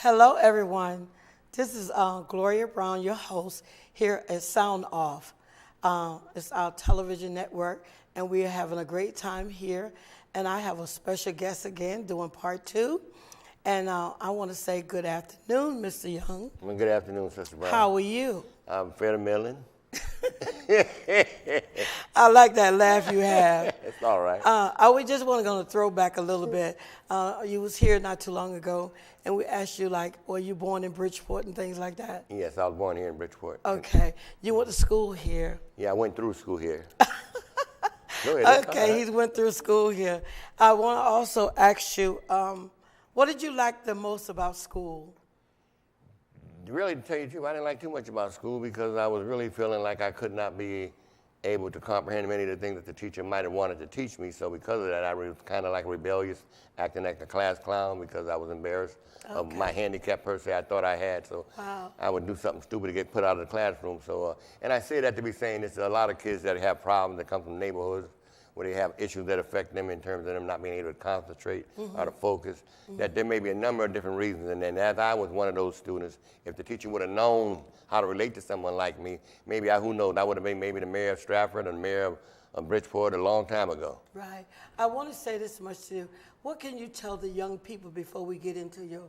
Hello, everyone. This is Gloria Brown, your host here at Sound Off. It's our television network, and we are having a great time here. And I have a special guest again doing part two. And I want to say good afternoon, Mr. Young. Well, good afternoon, Sister Brown. How are you? I'm fairly middling. I like that laugh you have. It's all right. We just want to throw back a little bit. You was here not too long ago, and we asked you, like, were you born in Bridgeport and things like that? Yes, I was born here in Bridgeport. Okay. You went to school here. Yeah, I went through school here. Go ahead. Okay, he went through school here. I want to also ask you, what did you like the most about school? Really, to tell you the truth, I didn't like too much about school because I was really feeling like I could not be able to comprehend many of the things that the teacher might have wanted to teach me. So because of that, I was kind of like rebellious, acting like a class clown because I was embarrassed of my handicap per se I thought I had. So I would do something stupid to get put out of the classroom. So, and I say that to be saying there's a lot of kids that have problems that come from neighborhoods where they have issues that affect them in terms of them not being able to concentrate or to focus, that there may be a number of different reasons. And then as I was one of those students, if the teacher would have known how to relate to someone like me, maybe who knows, I would have been maybe the mayor of Stratford or the mayor of Bridgeport a long time ago. Right. I want to say this much to you. What can you tell the young people before we get into your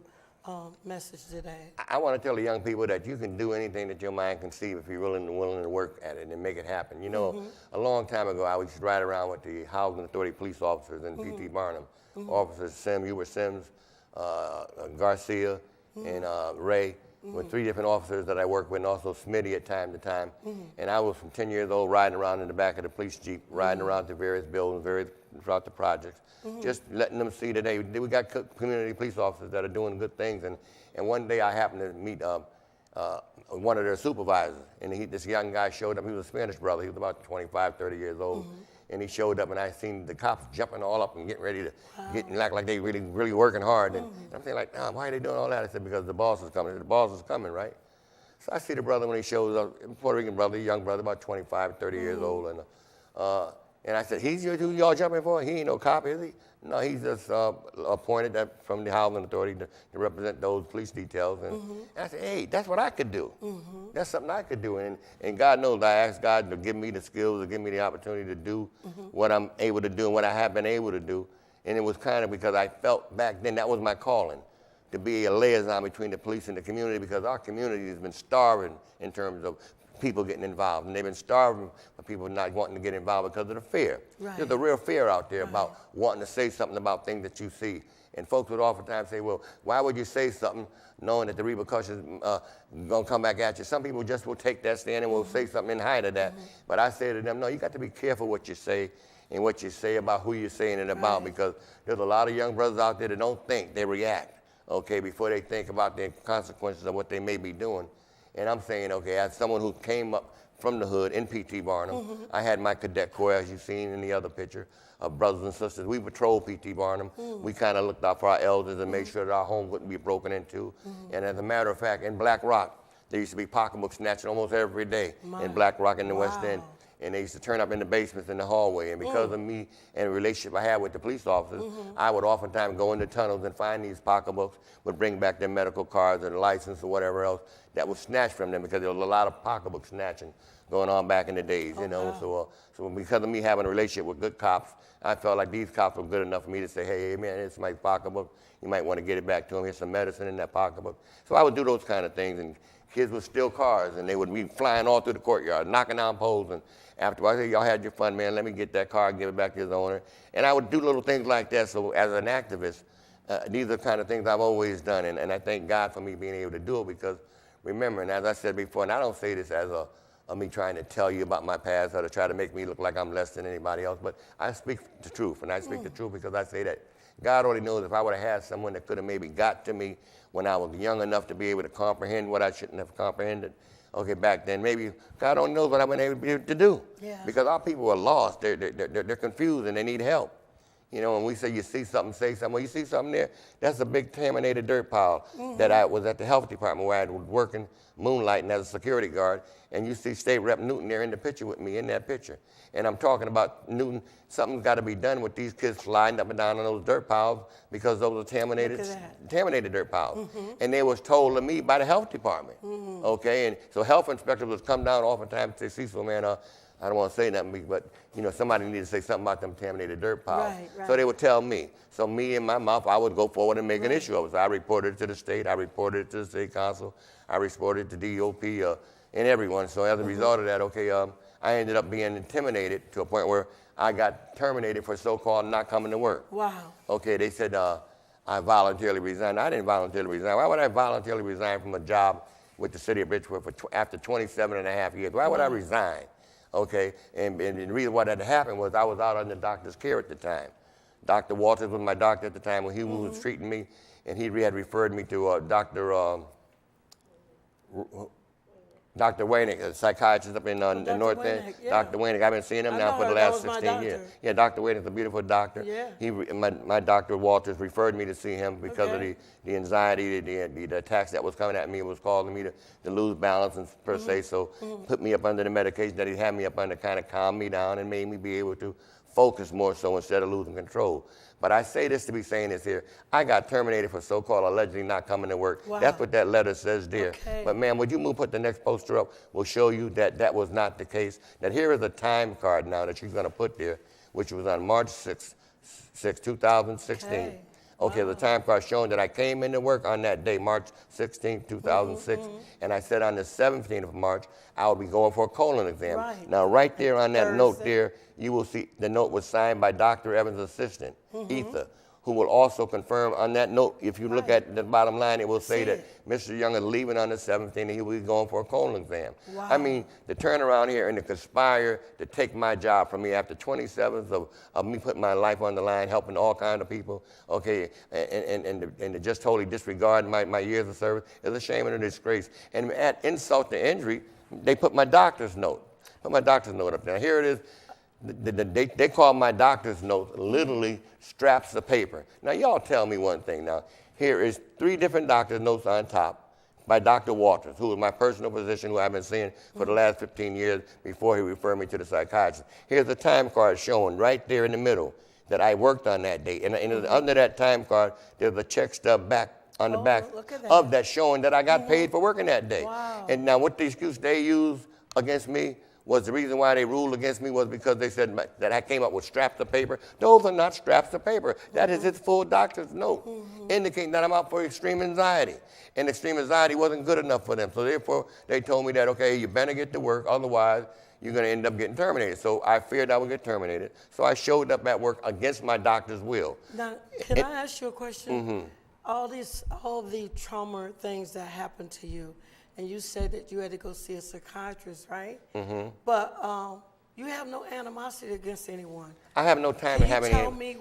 message today? I want to tell the young people that you can do anything that your mind conceive if you're willing to work at it and make it happen. You know, a long time ago, I used to ride around with the Housing Authority police officers in P.T. Barnum. Officers Hubert Sims, Garcia, and Ray, with three different officers that I worked with, and also Smitty at time to time. And I was from 10 years old riding around in the back of the police Jeep, riding around to various buildings, throughout the projects, just letting them see that, hey, we got community police officers that are doing good things. And one day I happened to meet one of their supervisors, and this young guy showed up. He was a Spanish brother. He was about 25, 30 years old. And he showed up, and I seen the cops jumping all up and getting ready to act like they really working hard. And I'm saying, like, why are they doing all that? I said, because the boss is coming. The boss is coming, right? So I see the brother when he shows up, Puerto Rican brother, young brother, about 25, 30 years old. And I said, he's who y'all jumping for? He ain't no cop, is he? No, he's just appointed from the Housing Authority to represent those police details. And I said, hey, that's what I could do. That's something I could do. And God knows I asked God to give me the skills, to give me the opportunity to do what I'm able to do and what I have been able to do. And it was kind of because I felt back then that was my calling, to be a liaison between the police and the community, because our community has been starving in terms of people getting involved, and they've been starving for people not wanting to get involved because of the fear. Right. There's a real fear out there about wanting to say something about things that you see. And folks would oftentimes say, well, why would you say something knowing that the repercussions gonna come back at you? Some people just will take that stand and will say something in hide of that. But I say to them, no, you got to be careful what you say and what you say about who you're saying it about, because there's a lot of young brothers out there that don't think, they react, okay, before they think about the consequences of what they may be doing. And I'm saying, okay, as someone who came up from the hood in P.T. Barnum, I had my cadet corps, as you've seen in the other picture, of brothers and sisters. We patrolled P.T. Barnum. We kind of looked out for our elders and made sure that our home wouldn't be broken into. And as a matter of fact, in Black Rock, there used to be pocketbook snatching almost every day in Black Rock in the West End. And they used to turn up in the basements in the hallway. And because of me and the relationship I had with the police officers, I would oftentimes go into tunnels and find these pocketbooks, would bring back their medical cards or the license or whatever else that was snatched from them, because there was a lot of pocketbook snatching going on back in the days, you know. So because of me having a relationship with good cops, I felt like these cops were good enough for me to say, hey, man, it's my pocketbook. You might want to get it back to him. Here's some medicine in that pocketbook. So I would do those kind of things, and kids would steal cars, and they would be flying all through the courtyard, knocking down poles. And afterwards, I said, y'all had your fun, man. Let me get that car and give it back to his owner. And I would do little things like that. So as an activist, these are the kind of things I've always done. And I thank God for me being able to do it, because remember, and as I said before, and I don't say this as me trying to tell you about my past or to try to make me look like I'm less than anybody else, but I speak the truth. And I speak the truth because I say that God already knows if I would have had someone that could have maybe got to me when I was young enough to be able to comprehend what I shouldn't have comprehended, okay, back then, maybe God only knows what I've been able to do. Yeah. Because our people are lost. They're confused and they need help. You know, when we say you see something, say something. Well, you see something there, that's a big contaminated dirt pile that I was at the health department where I was working, moonlighting as a security guard, and you see State Rep Newton there in the picture with me, in that picture. And I'm talking about Newton, something's got to be done with these kids sliding up and down on those dirt piles because those are contaminated dirt piles. And they was told to me by the health department, okay? And so health inspectors would come down oftentimes and say, Cecil, man, I don't want to say nothing, but you know, somebody needs to say something about them contaminated dirt piles. Right. So they would tell me. So me and my mouth, I would go forward and make an issue of it. So I reported it to the state, I reported it to the state council, I reported it to DOP and everyone. So as a result of that, okay, I ended up being intimidated to a point where I got terminated for so-called not coming to work. Wow. Okay, they said I voluntarily resigned. I didn't voluntarily resign. Why would I voluntarily resign from a job with the city of Bridgeport after 27 and a half years? Why would I resign? Okay, and the reason why that happened was I was out under doctor's care at the time. Dr. Walters was my doctor at the time when he was treating me, and he had referred me to Dr. Wainick, a psychiatrist up in North End. Yeah. Dr. Wainick, I've been seeing him now for the last 16 years. Yeah, Dr. Wainick's a beautiful doctor. Yeah. My Dr. Walters referred me to see him because of the anxiety, the attacks that was coming at me. It was causing me to lose balance and per se, so put me up under the medication that he had me up under, kind of calmed me down and made me be able to focus more so instead of losing control. But I say this to be saying this here. I got terminated for so-called allegedly not coming to work. Wow. That's what that letter says there. Okay. But ma'am, would you put the next poster up? We'll show you that that was not the case. That here is a time card now that she's going to put there, which was on March 6, 2016. Okay, the time card showing that I came into work on that day, March 16, 2006, and I said on the 17th of March, I would be going for a colon exam. Right. Now, right there on that note there, you will see the note was signed by Dr. Evans' assistant, Ether, who will also confirm on that note, if you look at the bottom line, it will say that Mr. Young is leaving on the 17th and he will be going for a colon exam. Wow. I mean, to turn around here and to conspire to take my job from me after 27 of me putting my life on the line, helping all kinds of people, okay, and to just totally disregard my years of service is a shame and a disgrace. And at insult to injury, they put my doctor's note. Put my doctor's note up there. Here it is. They call my doctor's note literally straps of paper. Now, y'all tell me one thing now. Here is 3 different doctor's notes on top by Dr. Walters, who was my personal physician who I've been seeing for the last 15 years before he referred me to the psychiatrist. Here's a time card showing right there in the middle that I worked on that day. And under that time card, there's a check stub back on the back of that showing that I got paid for working that day. Wow. And now what the excuse they used against me was the reason why they ruled against me was because they said that I came up with straps of paper. Those are not straps of paper. That is his full doctor's note, indicating that I'm out for extreme anxiety. And extreme anxiety wasn't good enough for them. So therefore, they told me that, okay, you better get to work, otherwise you're going to end up getting terminated. So I feared I would get terminated. So I showed up at work against my doctor's will. Now, can I ask you a question? All the trauma things that happened to you, and you said that you had to go see a psychiatrist, right? But you have no animosity against anyone. I have no time to have any. Tell me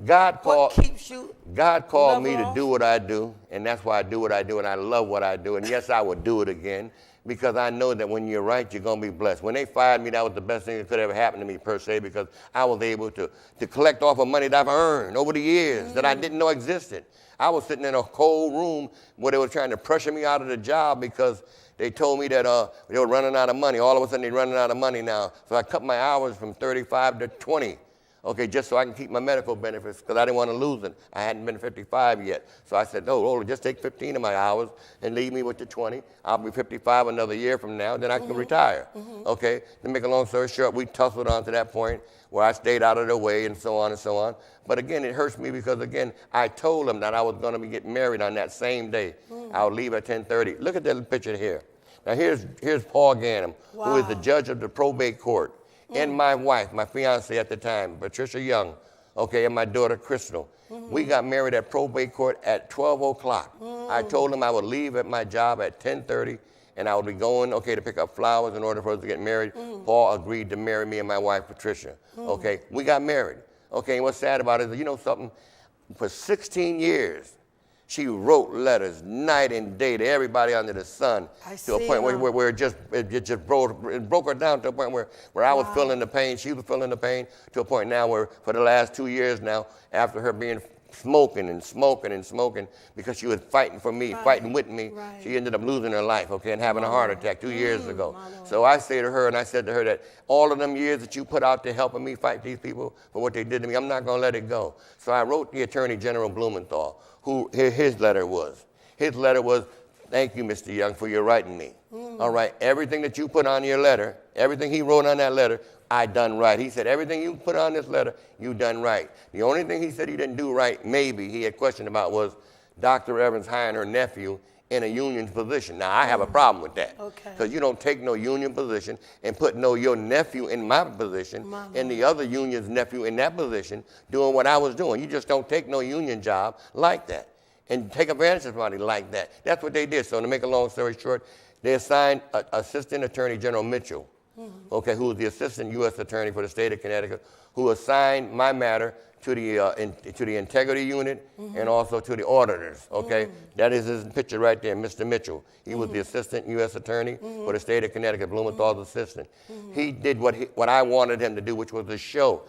God what keeps you God called me to off? do what I do, and that's why I do what I do, and I love what I do. And yes, I would do it again because I know that when you're right, you're going to be blessed. When they fired me, that was the best thing that could ever happen to me, per se, because I was able to collect off of money that I've earned over the years that I didn't know existed. I was sitting in a cold room where they were trying to pressure me out of the job because they told me that they were running out of money. All of a sudden, they're running out of money now. So I cut my hours from 35 to 20. Okay, just so I can keep my medical benefits because I didn't want to lose it. I hadn't been 55 yet. So I said, no, just take 15 of my hours and leave me with the 20. I'll be 55 another year from now, then I can retire. Okay, to make a long story short, we tussled on to that point where I stayed out of their way and so on and so on. But again, it hurts me because, again, I told them that I was going to be getting married on that same day. I would leave at 10:30. Look at that picture here. Now, here's Paul Ganem, who is the judge of the probate court. And my wife, my fiance at the time, Patricia Young, okay, and my daughter, Crystal. We got married at probate court at 12 o'clock. I told him I would leave at my job at 10:30, and I would be going, okay, to pick up flowers in order for us to get married. Paul agreed to marry me and my wife, Patricia. Okay, we got married. Okay, and what's sad about it is, you know something? For 16 years, She wrote letters night and day to everybody under the sun to a point where it just broke her down to a point where I was feeling the pain, she was feeling the pain, to a point now where for the last 2 years now, after her being smoking and smoking and smoking because she was fighting for me, fighting with me, she ended up losing her life, okay, and having a heart attack 2 years ago. So I say to her, and I said to her that all of them years that you put out there helping me fight these people for what they did to me, I'm not going to let it go. So I wrote the Attorney General Blumenthal, who his letter was. His letter was, thank you, Mr. Young, for your writing me. All right, everything that you put on your letter, everything he wrote on that letter, I done right. He said, everything you put on this letter, you done right. The only thing he said he didn't do right, maybe, he had questioned about was Dr. Evans hiring her nephew in a union position. Now, I have a problem with that. Because you don't take no union position and put your nephew in my position and the other union's nephew in that position doing what I was doing. You just don't take no union job like that and take advantage of somebody like that. That's what they did. So to make a long story short, they assigned Assistant Attorney General Mitchell, okay, who was the Assistant U.S. Attorney for the state of Connecticut, who assigned my matter to the integrity unit and also to the auditors, okay? That is his picture right there, Mr. Mitchell. He was the Assistant U.S. Attorney for the state of Connecticut, Blumenthal's assistant. He did what I wanted him to do, which was to show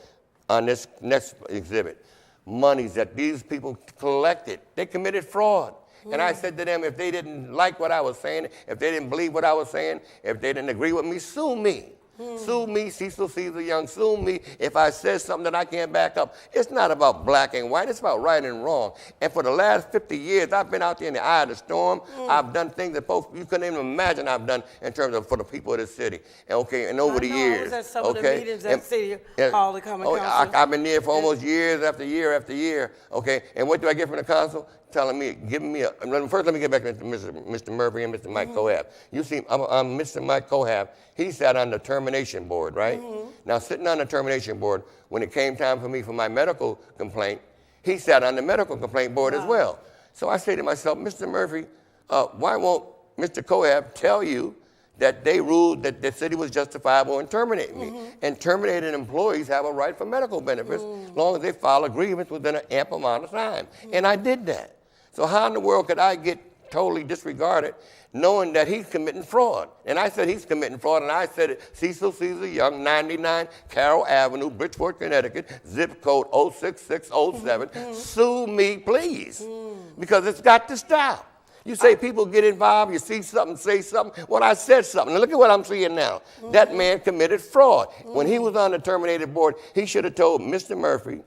on this next exhibit monies that these people collected. They committed fraud. And I said to them, if they didn't like what I was saying, if they didn't believe what I was saying, if they didn't agree with me, sue me. Sue me, Cecil Young, sue me if I said something that I can't back up. It's not about black and white, it's about right and wrong. And for the last 50 years, I've been out there in the eye of the storm. I've done things that folks you couldn't even imagine I've done in terms of for the people of the city. And, okay, and over the years. I was at some of the meetings at City Hall, the Common Council. I've been there for almost years after year after year, okay? And what do I get from the council? Telling me, giving me first let me get back to Mr. Murphy and Mr. Mike Cohab. You see, I'm Mr. Mike Cohab, he sat on the termination board, right? Now, sitting on the termination board, when it came time for me for my medical complaint, he sat on the medical complaint board as well. So I say to myself, Mr. Murphy, why won't Mr. Cohab tell you that they ruled that the city was justifiable in terminating me? And terminated employees have a right for medical benefits as long as they file a grievance within an ample amount of time. And I did that. So how in the world could I get totally disregarded knowing that he's committing fraud? And I said he's committing fraud, and I said it, Cecil Young, 99 Carroll Avenue, Bridgeport, Connecticut, zip code 06607. Sue me, please, because it's got to stop. You say people get involved, you see something, say something. Well, I said something. Now look at what I'm seeing now. That man committed fraud. When he was on the terminated board, he should have told Mr. Murphy,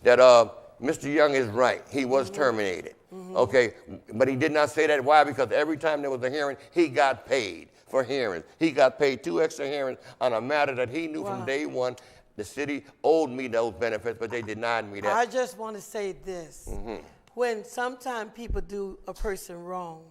that Mr. Young is right. He was terminated, okay? But he did not say that. Why? Because every time there was a hearing, he got paid for hearings. He got paid 2 extra hearings on a matter that he knew from day one. The city owed me those benefits, but they denied me that. I just want to say this. When sometimes people do a person wrong,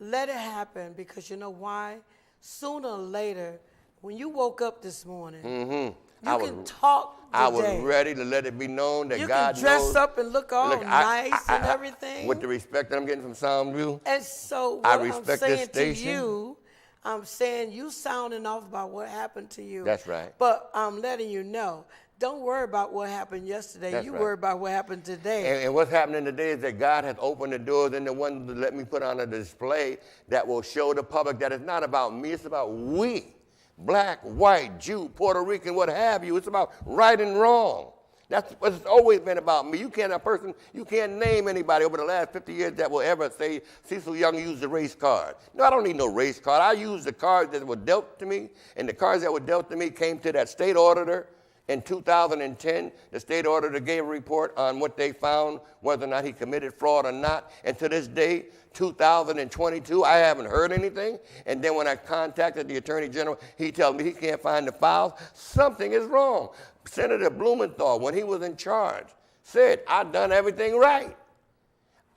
let it happen, because you know why? Sooner or later, when you woke up this morning, you can talk today. I was ready to let it be known that God knows. You can dress up and look all nice and everything. With the respect that I'm getting from Soundview, and so what I'm saying to you, I'm saying you sounding off about what happened to you. That's right. But I'm letting you know, don't worry about what happened yesterday. That's you right. worry about what happened today. And what's happening today is that God has opened the doors and the one to let me put on a display that will show the public that it's not about me, it's about we. Black, white, Jew, Puerto Rican, what have you. It's about right and wrong. That's what it's always been about me. You can't name anybody over the last 50 years that will ever say Cecil Young used the race card. No, I don't need no race card. I used the cards that were dealt to me, and the cards that were dealt to me came to that state auditor. In 2010, the state auditor gave a report on what they found, whether or not he committed fraud or not. And to this day, 2022, I haven't heard anything. And then when I contacted the Attorney General, he tells me he can't find the files. Something is wrong. Senator Blumenthal, when he was in charge, said, I've done everything right.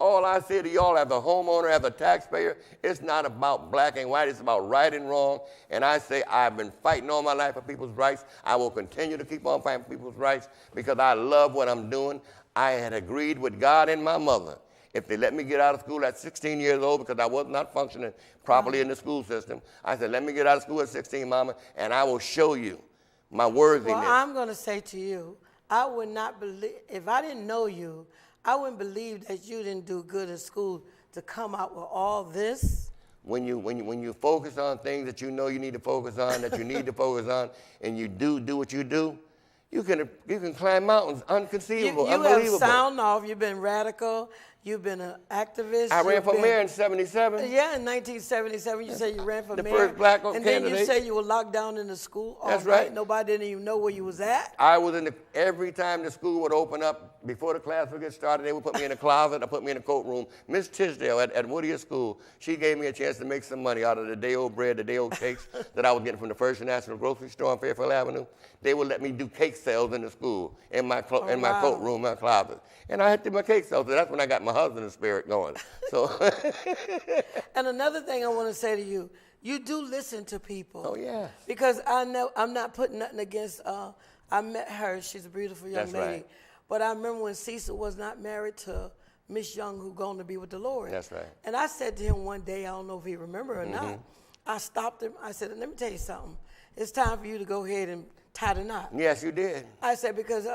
All I say to y'all as a homeowner, as a taxpayer, it's not about black and white, it's about right and wrong. And I say I've been fighting all my life for people's rights. I will continue to keep on fighting for people's rights because I love what I'm doing. I had agreed with God and my mother. If they let me get out of school at 16 years old because I was not functioning properly in the school system, I said, let me get out of school at 16, Mama, and I will show you my worthiness. Well, I'm going to say to you, I would not believe, if I didn't know you, I wouldn't believe that you didn't do good in school to come out with all this. When you focus on things that you know you need to focus on, that you need to focus on, and you do what you do, you can climb mountains, unconceivable, You unbelievable. have sound off. You've been radical. You've been an activist. I ran for mayor in '77. Yeah, in 1977, you said you ran for The mayor. first black and candidate. then you said you were locked down in the school all That's night. right. Nobody didn't even know where you was at. I was every time the school would open up, before the class would get started, they would put me in a closet or put me in a coat room. Miss Tisdale at Whittier School, she gave me a chance to make some money out of the day-old bread, the day-old cakes that I was getting from the First National Grocery Store on Fairfield Avenue. They would let me do cake sales in the school, in my coat room, my closet. And I had to do my cake sales, so that's when I got my husband's spirit going. So. And another thing I want to say to you, you do listen to people. Oh, yeah. Because I know, I'm not putting nothing against, I met her, she's a beautiful young That's lady. right. But I remember when Cecil was not married to Miss Young, who going to be with the Lord. That's right. And I said to him one day, I don't know if he remember or not, I stopped him, I said, let me tell you something. It's time for you to go ahead and tie the knot. Yes, you did. I said, because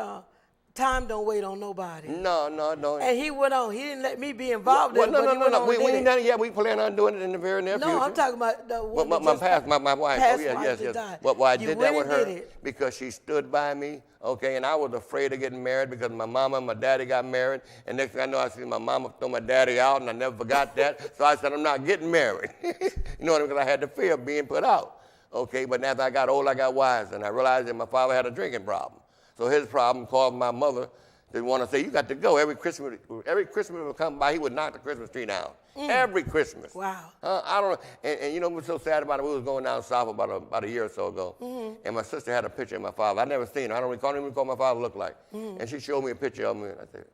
time don't wait on nobody. No. And he went on. He didn't let me be involved in it. No. We ain't done it yet. We plan on doing it in the very near future. No, I'm talking about the one that my wife. past Oh, yes, wife yes, that yes. died. Well, I You did that went with and her did it. because she stood by me, okay, and I was afraid of getting married because my mama and my daddy got married, and next thing I know, I see my mama throw my daddy out, and I never forgot that. So I said, I'm not getting married. You know what I mean? Because I had the fear of being put out. Okay, but as I got old, I got wise, and I realized that my father had a drinking problem. So his problem caused my mother to want to say, you got to go. Every Christmas would come by, he would knock the Christmas tree down. Every Christmas. Wow. I don't know. And you know what's so sad about it? We was going down south about a year or so ago, and my sister had a picture of my father. I never seen him. I don't even recall what my father looked like. And she showed me a picture of me, and I said,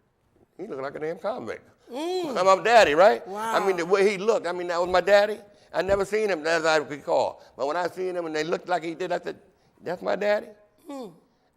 he looked like a damn convict. I'm my daddy, right? Wow. I mean, the way he looked, that was my daddy. I never seen him as I recall. But when I seen him and they looked like he did, I said, that's my daddy?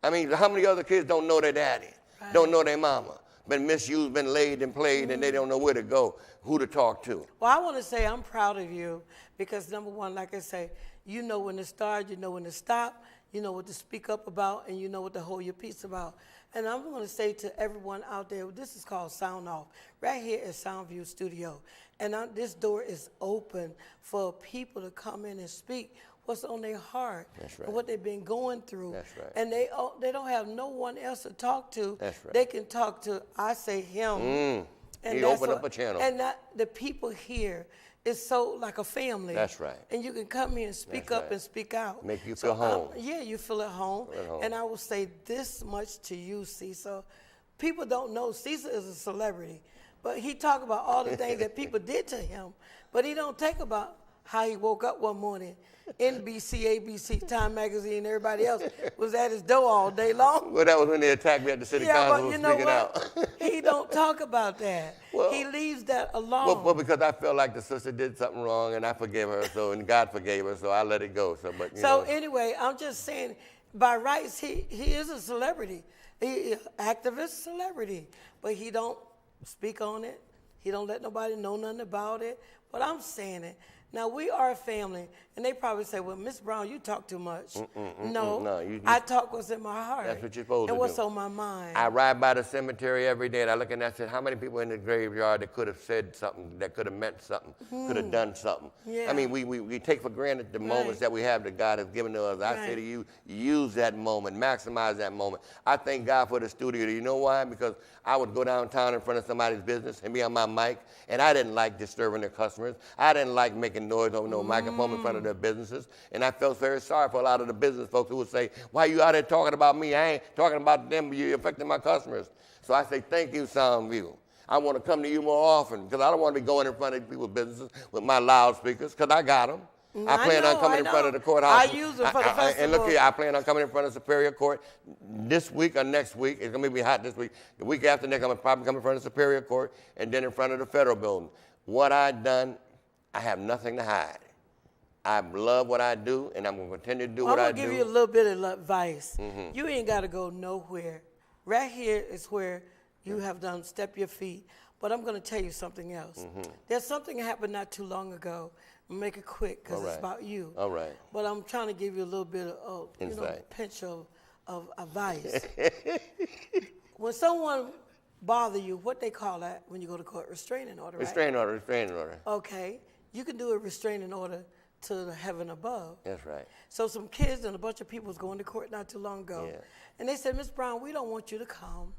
I mean, how many other kids don't know their daddy? Right. Don't know their mama? Been misused, been laid and played, and they don't know where to go, who to talk to. Well, I want to say I'm proud of you because, number one, like I say, you know when to start, you know when to stop, you know what to speak up about, and you know what to hold your peace about. And I'm going to say to everyone out there, this is called Sound Off, right here at Soundview Studio. And this door is open for people to come in and speak what's on their heart. That's right. And what they've been going through. That's right. And they don't have no one else to talk to. That's right. They can talk to, I say, him. And he opened up a channel. And the people here is so like a family. That's right. And you can come here and speak up and speak out. Make you feel home. Yeah, you feel at home. And I will say this much to you, Cecil. People don't know Cecil is a celebrity. But he talk about all the things that people did to him. But he don't think about how he woke up one morning. NBC, ABC, Time Magazine, everybody else was at his door all day long. Well, that was when they attacked me at the city council but you know speaking what? out. He don't talk about that. Well, he leaves that alone. Well, because I felt like the sister did something wrong, and I forgave her, and God forgave her, so I let it go. So, Anyway, I'm just saying, by rights, he is a celebrity. He activist celebrity, but he don't speak on it. He don't let nobody know nothing about it. But I'm saying it. Now, we are a family, and they probably say, well, Miss Brown, you talk too much. No, I talk what's in my heart. That's what you're supposed to do. And what's on my mind. I ride by the cemetery every day, and I look and I said, how many people in the graveyard that could have said something, that could have meant something, could have done something? Yeah. I mean, we take for granted the moments that we have that God has given to us. I say to you, use that moment, maximize that moment. I thank God for the studio. Do you know why? Because I would go downtown in front of somebody's business and be on my mic, and I didn't like disturbing their customers. I didn't like making noise over no microphone in front of their businesses. And I felt very sorry for a lot of the business folks who would say, why are you out there talking about me? I ain't talking about them. You're affecting my customers. So I say, thank you, Soundview. I want to come to you more often because I don't want to be going in front of people's businesses with my loudspeakers because I got them. I plan on coming in front of the courthouse. I use them for the festival. And look here, I plan on coming in front of Superior Court this week or next week. It's going to be hot this week. The week after next, I'm going to probably come in front of Superior Court and then in front of the federal building. What I've done, I have nothing to hide. I love what I do, and I'm going to continue to do what I do. I'm going to give you a little bit of advice. You ain't got to go nowhere. Right here is where you have done step your feet. But I'm going to tell you something else. There's something that happened not too long ago. Make it quick because it's about you. All right. But I'm trying to give you a little bit of, pinch of advice. When someone bother you, what they call that when you go to court, restraining order, right? Restraining order. Okay, you can do a restraining order to the heaven above. That's right. So some kids and a bunch of people was going to court not too long ago. Yeah. And they said, Miss Brown, we don't want you to come.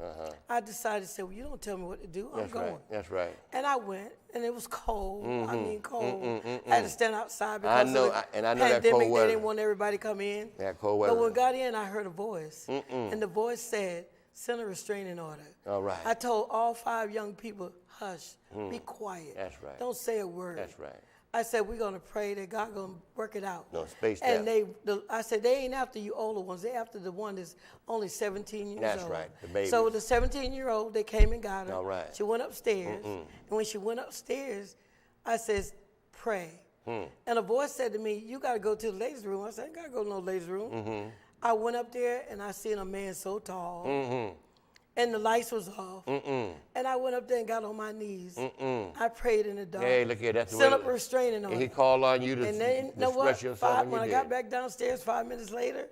I decided to say, well, you don't tell me what to do. I'm going. That's right. And I went, and it was cold. I mean, cold. I had to stand outside because I of the know pandemic. that cold weather. They didn't want everybody to come in. That cold weather. But when I got in, I heard a voice. And the voice said, send a restraining order. All right. I told all 5 young people, hush, be quiet. That's right. Don't say a word. That's right. I said, we're going to pray that God going to work it out. No, space and that. I said, they ain't after you older ones. They after the one that's only 17 years old. That's right, the babies. So the 17-year-old, they came and got her. All right. She went upstairs. And when she went upstairs, I says, pray. And a voice said to me, you got to go to the ladies' room. I said, I ain't got to go to no ladies' room. I went up there, and I seen a man so tall. And the lights was off. And I went up there and got on my knees. I prayed in the dark. Hey, look here, that's the Set way. up a restraining order. And he called on you to And then, you know what? express yourself. When I got back downstairs 5 minutes later,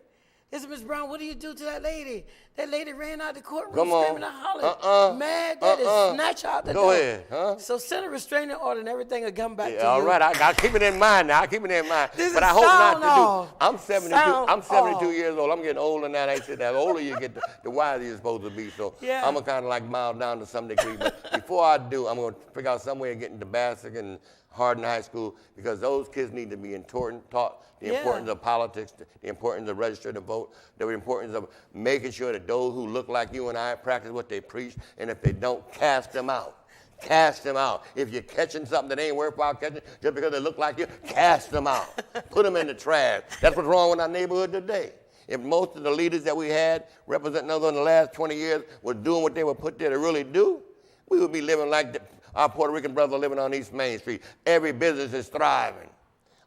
they said, Miss Brown, what do you do to that lady? That lady ran out the courtroom screaming and hollering. Mad, that is snatch out the door. Go ahead, huh? So send a restraining order and everything will come back to you. All right, I keep it in mind now. I keep it in mind. This but is I hope not sound to off. do. I'm 72. Sound I'm 72 off. years old. I'm getting older now. They said that the older you get, the wiser you're supposed to be. So Yeah. I'm gonna kind of like mild down to some degree. But before I do, I'm gonna figure out some way of getting to Bassick and Hardin High School because those kids need to be taught the importance of politics, the importance of registering to vote, the importance of making sure that those who look like you and I practice what they preach, and if they don't, cast them out. Cast them out. If you're catching something that ain't worthwhile catching, just because they look like you, cast them out. Put them in the trash. That's what's wrong with our neighborhood today. If most of the leaders that we had representing us in the last 20 years were doing what they were put there to really do, we would be living like our Puerto Rican brothers living on East Main Street. Every business is thriving.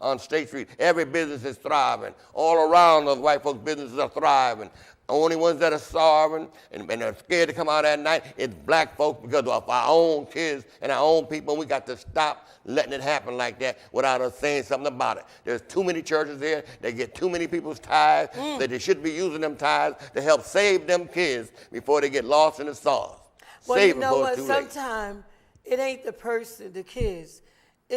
On State Street, every business is thriving. All around those white folks' businesses are thriving. The only ones that are starving and are scared to come out at night is black folks because of our own kids and our own people. We got to stop letting it happen like that without us saying something about it. There's too many churches here. They get too many people's tithes that they should be using them tithes to help save them kids before they get lost in the sauce. Well, Save you them know before what? it's too late. Sometimes it ain't the person, the kids.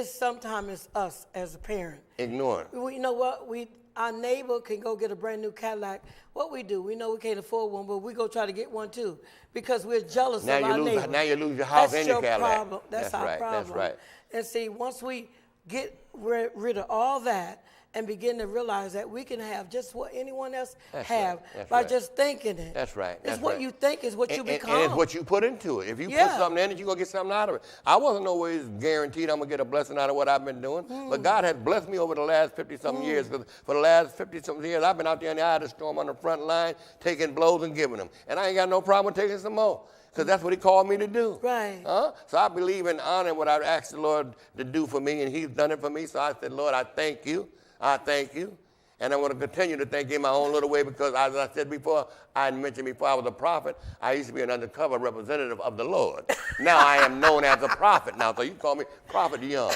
Sometimes it's us as a parent. Ignore it. You know what? Our neighbor can go get a brand new Cadillac. What we do, we know we can't afford one, but we go try to get one too because we're jealous of our neighbor. Now you lose your house That's and your your Cadillac. problem. That's our right, problem. That's right. And see, once we get rid of all that and begin to realize that we can have just what anyone else have by just thinking it. That's right. It's what you think is what you become. And it's what you put into it. If you put something in it, you're going to get something out of it. I wasn't always guaranteed I'm going to get a blessing out of what I've been doing, but God has blessed me over the last 50-something years. Because for the last 50-something years, I've been out there in the eye of the storm on the front line, taking blows and giving them. And I ain't got no problem with taking some more. Because that's what he called me to do. Right. So I believe in honoring what I asked the Lord to do for me, and he's done it for me. So I said, Lord, I thank you. I thank you. And I want to continue to thank you in my own little way because, as I said before, I had mentioned before I was a prophet, I used to be an undercover representative of the Lord. Now I am known as a prophet now, so you call me Prophet Young.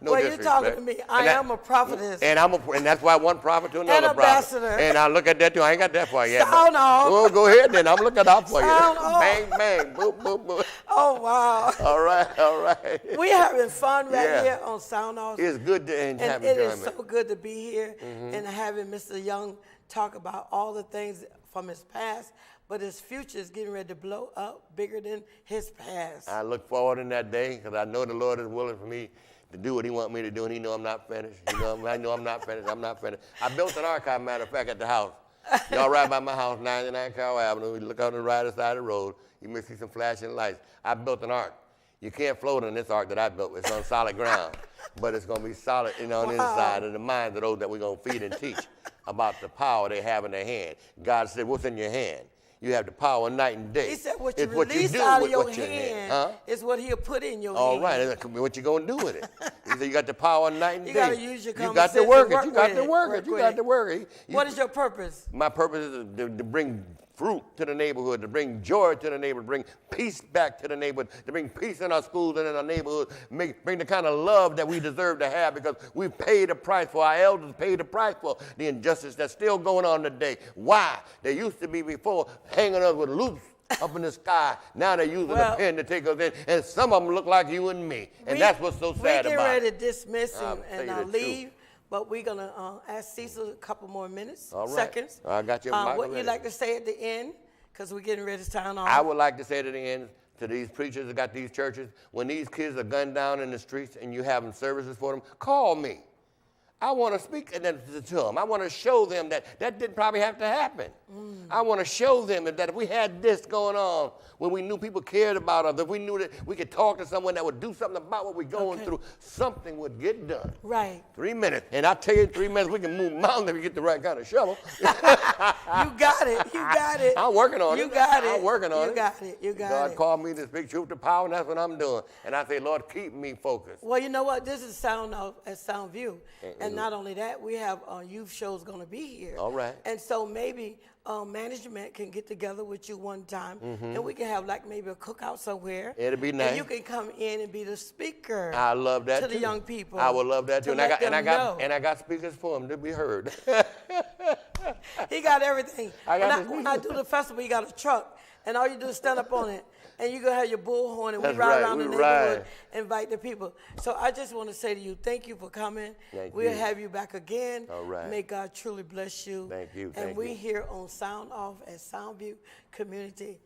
No well, you're talking to me. I am a prophetess. And that's why one prophet to another ambassador. prophet. And I look at that too. I ain't got that far yet. Sound off. Well, go ahead then. I'm looking out for Sound you. off. Bang, bang, boop, boop, boop. Oh, wow. All right, all right. We're having fun right here on Sound Off. It's good to have and enjoyment. it is so good to be here and having Mr. Young talk about all the things from his past, but his future is getting ready to blow up bigger than his past. I look forward in that day because I know the Lord is willing for me to do what he wants me to do, and he know I'm not finished. I know I'm not finished. I'm not finished. I built an archive, matter of fact, at the house. Y'all ride by my house, 99 Carroll Avenue. You look on the right side of the road, you may see some flashing lights. I built an ark. You can't float on this ark that I built. It's on solid ground. But it's going to be solid on the inside of the minds of those that we're going to feed and teach about the power they have in their hand. God said, what's in your hand? You have the power night and day. He said what you it's what release you do out with of your what's in hand is what he'll put in your All hand. right, and what you going to do with it? He said you got the power night and day. You got to use your You got to conversation, work it. You got to with work it. You got to work it. What is your purpose? My purpose is to bring fruit to the neighborhood, to bring joy to the neighborhood, to bring peace back to the neighborhood, to bring peace in our schools and in our neighborhood, bring the kind of love that we deserve to have because we've paid a price for, our elders paid a price for the injustice that's still going on today. Why? There used to be before hanging us with loops up in the sky. Now they're using Well, a pen to take us in, and some of them look like you and me. And that's what's so sad we're about getting ready it. to dismiss I'll and tell you the leave, truth. but we're going to ask Cecil a couple more minutes, All right. seconds. I got your mic What you ready. like to say at the end? Because we're getting ready to sign off. I would like to say to the end, to these preachers that got these churches, when these kids are gunned down in the streets and you having services for them, call me. I want to speak to them. I want to show them that didn't probably have to happen. I want to show them that if we had this going on, when we knew people cared about us, if we knew that we could talk to someone that would do something about what we're going through, something would get done. Right. 3 minutes. And I tell you, in 3 minutes, we can move mountains if we get the right kind of shovel. You got it. You got it. I'm working on it. You got it. I'm working on it. You got it. You got God it. called me to speak truth to power, and that's what I'm doing. And I say, Lord, keep me focused. Well, you know what? This is Sound Off at Sound View. And not only that, we have youth shows going to be here. All right. And so maybe management can get together with you one time, and we can have like maybe a cookout somewhere. It'll be nice. And you can come in and be the speaker. I love that to too. the young people. I would love that too. to let them know. And I got speakers for them to be heard. He got everything. When I this. do the festival, he got a truck, and all you do is stand up on it, and you gonna have your bullhorn, and That's we ride right, around we the neighborhood, ride. invite the people. So I just want to say to you, thank you for coming. Thank We'll you. have you back again. All right. May God truly bless you. Thank you, And thank we you. here on Sound Off at Soundview Community.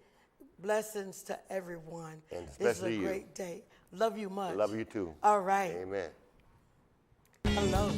Blessings to everyone. And This is a especially you. great day. Love you much. Love you too. All right. Amen. Hello.